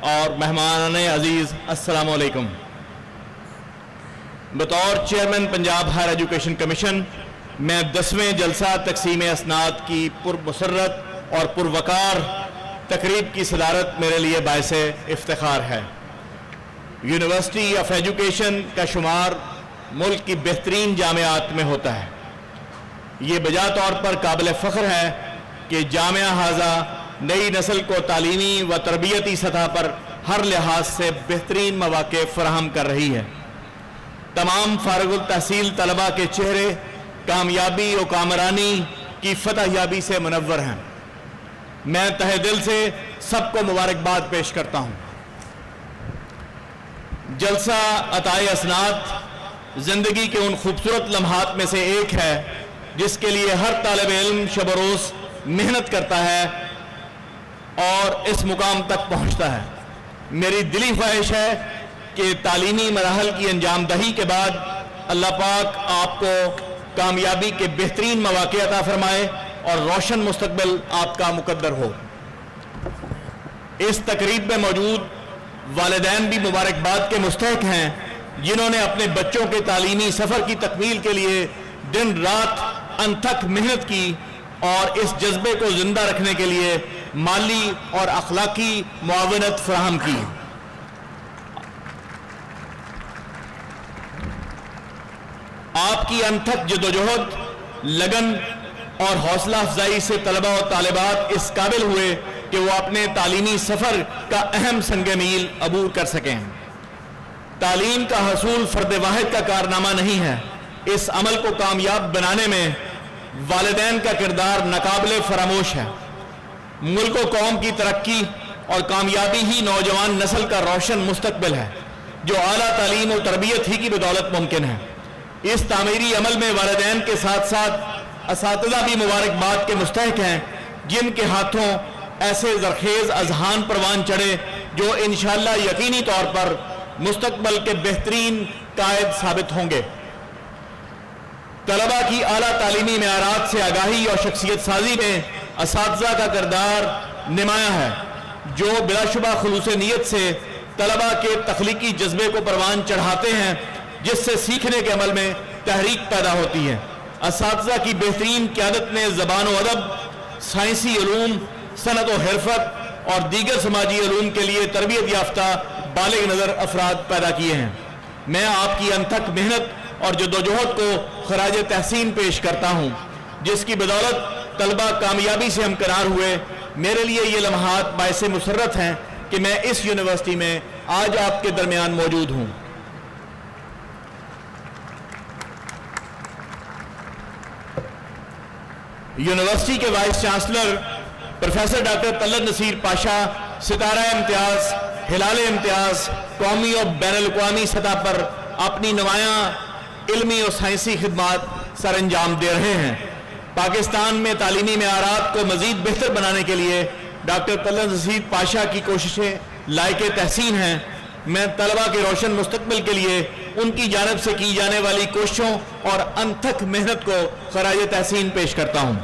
اور مہمان عزیز السلام علیکم. بطور chairman Punjab higher education commission میں 10ویں جلسہ تقسیم اسناد کی پرمسرت اور پروقار تقریب کی صدارت میرے لیے باعث افتخار ہے. یونیورسٹی آف ایجوکیشن کا شمار ملک کی بہترین جامعات میں ہوتا ہے. یہ بجا طور پر قابل فخر ہے کہ جامعہ حاضہ نئی نسل کو تعلیمی و تربیتی سطح پر ہر لحاظ سے بہترین مواقع فراہم کر رہی ہے. تمام فارغ التحصیل طلباء کے چہرے کامیابی و کامرانی کی فتح یابی سے منور ہیں. میں تہہ دل سے سب کو مبارکباد پیش کرتا ہوں. جلسہ عطائے اسناد زندگی کے ان خوبصورت لمحات میں سے ایک ہے جس کے لیے ہر طالب علم شب و روز محنت کرتا ہے اور اس مقام تک پہنچتا ہے. میری دلی خواہش ہے کہ تعلیمی مراحل کی انجام دہی کے بعد اللہ پاک آپ کو کامیابی کے بہترین مواقع عطا فرمائے اور روشن مستقبل آپ کا مقدر ہو. اس تقریب میں موجود والدین بھی مبارکباد کے مستحق ہیں جنہوں نے اپنے بچوں کے تعلیمی سفر کی تکمیل کے لیے دن رات انتھک محنت کی اور اس جذبے کو زندہ رکھنے کے لیے مالی اور اخلاقی معاونت فراہم کی. آپ کی انتھک جدوجہد، لگن اور حوصلہ افزائی سے طلبہ و طالبات اس قابل ہوئے کہ وہ اپنے تعلیمی سفر کا اہم سنگ میل عبور کر سکیں. تعلیم کا حصول فرد واحد کا کارنامہ نہیں ہے. اس عمل کو کامیاب بنانے میں والدین کا کردار ناقابل فراموش ہے. ملک و قوم کی ترقی اور کامیابی ہی نوجوان نسل کا روشن مستقبل ہے جو اعلیٰ تعلیم و تربیت ہی کی بدولت ممکن ہے. اس تعمیری عمل میں والدین کے ساتھ ساتھ اساتذہ بھی مبارکباد کے مستحق ہیں جن کے ہاتھوں ایسے زرخیز اذہان پروان چڑھے جو انشاءاللہ یقینی طور پر مستقبل کے بہترین قائد ثابت ہوں گے. طلبہ کی اعلیٰ تعلیمی معیارات سے آگاہی اور شخصیت سازی میں اساتذہ کا کردار نمایاں ہے جو بلا شبہ خلوص نیت سے طلبہ کے تخلیقی جذبے کو پروان چڑھاتے ہیں جس سے سیکھنے کے عمل میں تحریک پیدا ہوتی ہے. اساتذہ کی بہترین قیادت نے زبان و ادب، سائنسی علوم، صنعت و حرفت اور دیگر سماجی علوم کے لیے تربیت یافتہ بالغ نظر افراد پیدا کیے ہیں. میں آپ کی انتھک محنت اور جدوجہد کو خراج تحسین پیش کرتا ہوں جس کی بدولت طلبہ کامیابی سے ہمکنار ہوئے. میرے لیے یہ لمحات باعث مسرت ہیں کہ میں اس یونیورسٹی میں آج آپ کے درمیان موجود ہوں. یونیورسٹی کے vice chancellor professor doctor Talat Naseer Pasha Sitara Imtiaz, ہلال امتیاز قومی اور بین الاقوامی سطح پر اپنی نمایاں علمی اور سائنسی خدمات سر انجام دے رہے ہیں. پاکستان میں تعلیمی معیارات کو مزید بہتر بنانے کے لیے ڈاکٹر طلعت نصیر پاشا کی کوششیں لائق تحسین ہیں. میں طلبہ کے روشن مستقبل کے لیے ان کی جانب سے کی جانے والی کوششوں اور انتھک محنت کو خراج تحسین پیش کرتا ہوں.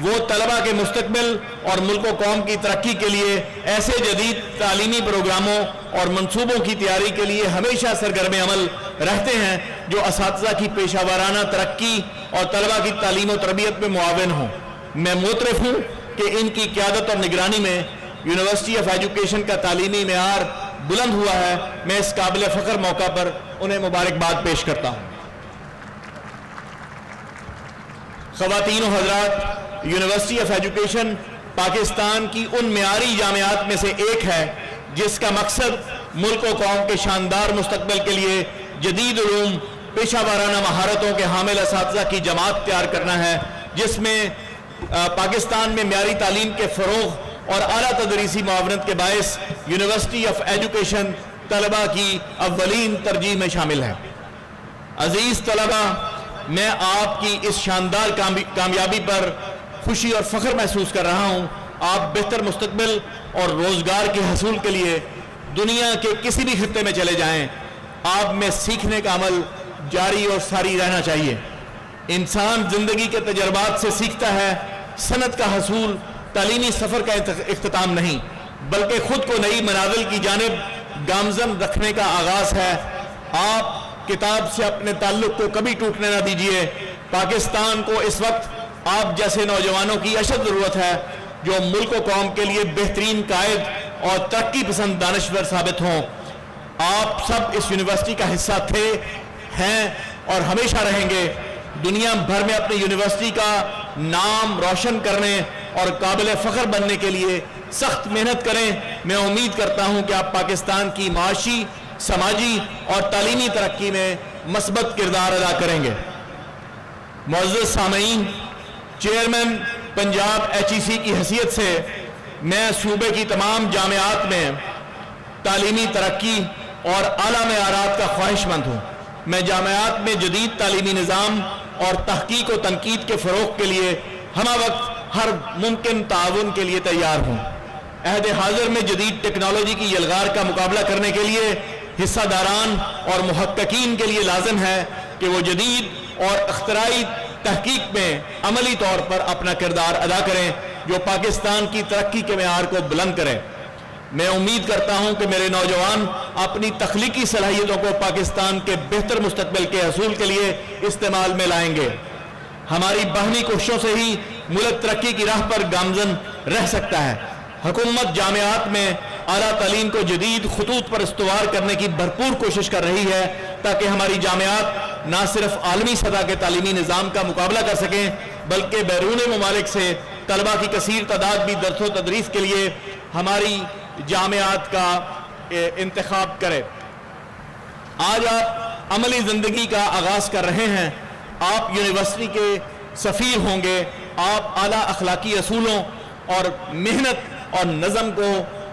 وہ طلبہ کے مستقبل اور ملک و قوم کی ترقی کے لیے ایسے جدید تعلیمی پروگراموں اور منصوبوں کی تیاری کے لیے ہمیشہ سرگرم عمل رہتے ہیں جو اساتذہ کی پیشہ ورانہ ترقی اور طلبہ کی تعلیم و تربیت میں معاون ہوں. میں معترف ہوں کہ ان کی قیادت اور نگرانی میں یونیورسٹی آف ایجوکیشن کا تعلیمی معیار بلند ہوا ہے. میں اس قابل فخر موقع پر انہیں مبارکباد پیش کرتا ہوں. خواتین و حضرات، یونیورسٹی آف ایجوکیشن پاکستان کی ان معیاری جامعات میں سے ایک ہے جس کا مقصد ملک و قوم کے شاندار مستقبل کے لیے جدید علوم، پیشہ ورانہ مہارتوں کے حامل اساتذہ کی جماعت تیار کرنا ہے جس میں پاکستان میں معیاری تعلیم کے فروغ اور اعلیٰ تدریسی معاونت کے باعث یونیورسٹی آف ایجوکیشن طلبہ کی اولین ترجیح میں شامل ہے. عزیز طلبہ، میں آپ کی اس شاندار کامیابی پر خوشی اور فخر محسوس کر رہا ہوں. آپ بہتر مستقبل اور روزگار کے حصول کے لیے دنیا کے کسی بھی خطے میں چلے جائیں، آپ میں سیکھنے کا عمل جاری اور ساری رہنا چاہیے. انسان زندگی کے تجربات سے سیکھتا ہے. صنعت کا حصول تعلیمی سفر کا اختتام نہیں بلکہ خود کو نئی منازل کی جانب گامزن رکھنے کا آغاز ہے۔ آپ کتاب سے اپنے تعلق کو کبھی ٹوٹنے نہ دیجیے۔ پاکستان کو اس وقت آپ جیسے نوجوانوں کی اشد ضرورت ہے جو ملک و قوم کے لیے بہترین قائد اور ترقی پسند دانشور ثابت ہوں۔ آپ سب اس یونیورسٹی کا حصہ تھے، ہیں اور ہمیشہ رہیں گے۔ دنیا بھر میں اپنی یونیورسٹی کا نام روشن کرنے اور قابل فخر بننے کے لیے سخت محنت کریں۔ میں امید کرتا ہوں کہ آپ پاکستان کی معاشی، سماجی اور تعلیمی ترقی میں مثبت کردار ادا کریں گے۔ معزز سامعین، چیئرمین پنجاب HEC کی حیثیت سے میں صوبے کی تمام جامعات میں تعلیمی ترقی اور اعلیٰ معیارات کا خواہش مند ہوں۔ میں جامعات میں جدید تعلیمی نظام اور تحقیق و تنقید کے فروغ کے لیے ہمہ وقت ہر ممکن تعاون کے لیے تیار ہوں۔ عہد حاضر میں جدید ٹیکنالوجی کی یلغار کا مقابلہ کرنے کے لیے حصہ داران اور محققین کے لیے لازم ہے کہ وہ جدید اور اختراعی تحقیق میں عملی طور پر اپنا کردار ادا کریں جو پاکستان کی ترقی کے معیار کو بلند کرے۔ میں امید کرتا ہوں کہ میرے نوجوان اپنی تخلیقی صلاحیتوں کو پاکستان کے بہتر مستقبل کے حصول کے لیے استعمال میں لائیں گے۔ ہماری باہمی کوششوں سے ہی ملک ترقی کی راہ پر گامزن رہ سکتا ہے۔ حکومت جامعات میں اعلیٰ تعلیم کو جدید خطوط پر استوار کرنے کی بھرپور کوشش کر رہی ہے تاکہ ہماری جامعات نہ صرف عالمی سطح کے تعلیمی نظام کا مقابلہ کر سکیں بلکہ بیرون ممالک سے طلباء کی کثیر تعداد بھی درس و تدریس کے لیے ہماری جامعات کا انتخاب کرے۔ آج آپ عملی زندگی کا آغاز کر رہے ہیں۔ آپ یونیورسٹی کے سفیر ہوں گے۔ آپ اعلیٰ اخلاقی اصولوں اور محنت اور نظم کو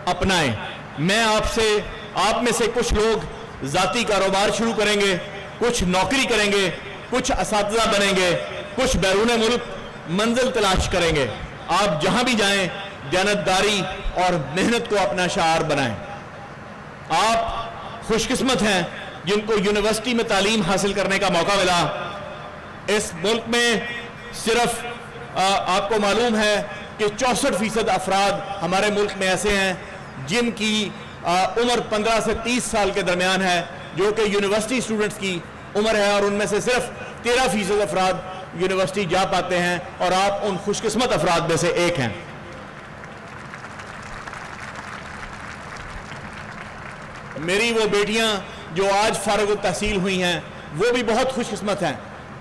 اپنائیں۔ میں آپ میں سے کچھ لوگ ذاتی کاروبار شروع کریں گے، کچھ نوکری کریں گے، کچھ اساتذہ بنیں گے، کچھ بیرون ملک منزل تلاش کریں گے۔ آپ جہاں بھی جائیں دیانتداری اور محنت کو اپنا شعار بنائیں۔ آپ خوش قسمت ہیں جن کو یونیورسٹی میں تعلیم حاصل کرنے کا موقع ملا۔ اس ملک میں صرف آپ کو معلوم ہے کہ 64% افراد ہمارے ملک میں ایسے ہیں جن کی عمر 15 سے 30 سال کے درمیان ہے جو کہ یونیورسٹی اسٹوڈنٹس کی عمر ہے، اور ان میں سے صرف 13% افراد یونیورسٹی جا پاتے ہیں، اور آپ ان خوش قسمت افراد میں سے ایک ہیں۔ میری وہ بیٹیاں جو آج فارغ التحصیل ہوئی ہیں وہ بھی بہت خوش قسمت ہیں۔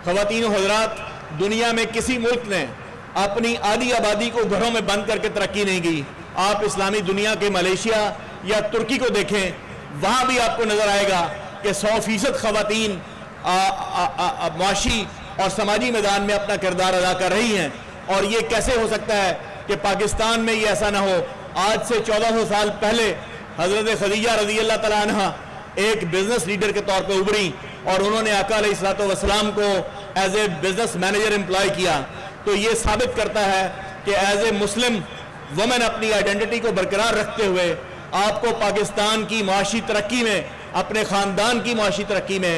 خواتین و حضرات، دنیا میں کسی ملک نے اپنی آدھی آبادی کو گھروں میں بند کر کے ترقی نہیں کی۔ آپ اسلامی دنیا کے ملیشیا یا ترکی کو دیکھیں، وہاں بھی آپ کو نظر آئے گا کہ 100% خواتین معاشی اور سماجی میدان میں اپنا کردار ادا کر رہی ہیں۔ اور یہ کیسے ہو سکتا ہے کہ پاکستان میں یہ ایسا نہ ہو؟ آج سے 1400 سال پہلے حضرت خدیجہ رضی اللہ تعالیٰ عنہ ایک بزنس لیڈر کے طور پہ ابھری اور انہوں نے آقا علیہ الصلوۃ والسلام کو as a business manager employee کیا۔ تو یہ ثابت کرتا ہے کہ ایز اے مسلم وومن اپنی آئیڈینٹی کو برقرار رکھتے ہوئے آپ کو پاکستان کی معاشی ترقی میں، اپنے خاندان کی معاشی ترقی میں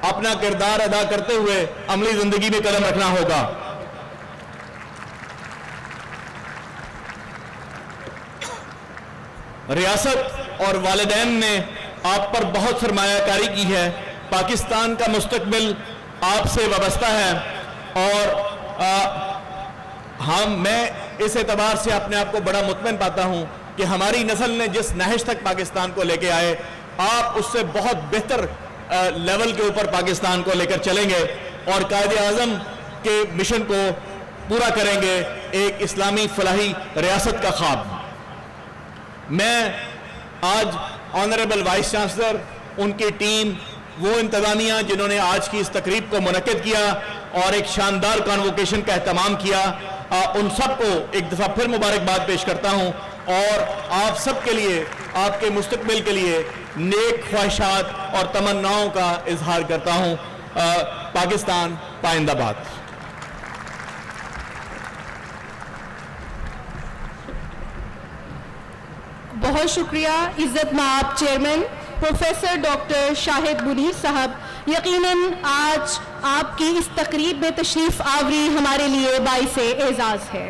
اپنا کردار ادا کرتے ہوئے عملی زندگی میں قدم رکھنا ہوگا۔ ریاست اور والدین نے آپ پر بہت سرمایہ کاری کی ہے۔ پاکستان کا مستقبل آپ سے وابستہ ہے، اور میں اس اعتبار سے اپنے آپ کو بڑا مطمئن پاتا ہوں کہ ہماری نسل نے جس نہج تک پاکستان کو لے کے آئے، آپ اس سے بہت بہتر لیول کے اوپر پاکستان کو لے کر چلیں گے اور قائد اعظم کے مشن کو پورا کریں گے، ایک اسلامی فلاحی ریاست کا خواب۔ میں آج آنریبل وائس چانسلر، ان کی ٹیم، وہ انتظامیہ جنہوں نے آج کی اس تقریب کو منعقد کیا اور ایک شاندار کانووکیشن کا اہتمام کیا، ان سب کو ایک دفعہ پھر مبارکباد پیش کرتا ہوں، اور آپ سب کے لیے، آپ کے مستقبل کے لیے نیک خواہشات اور تمناؤں کا اظہار کرتا ہوں۔ پاکستان پائندہ باد۔ بہت شکریہ عزت مآب chairman professor doctor Shahid Munir صاحب۔ یقیناً آج آپ کی اس تقریب میں تشریف آوری ہمارے لیے باعث اعزاز ہے۔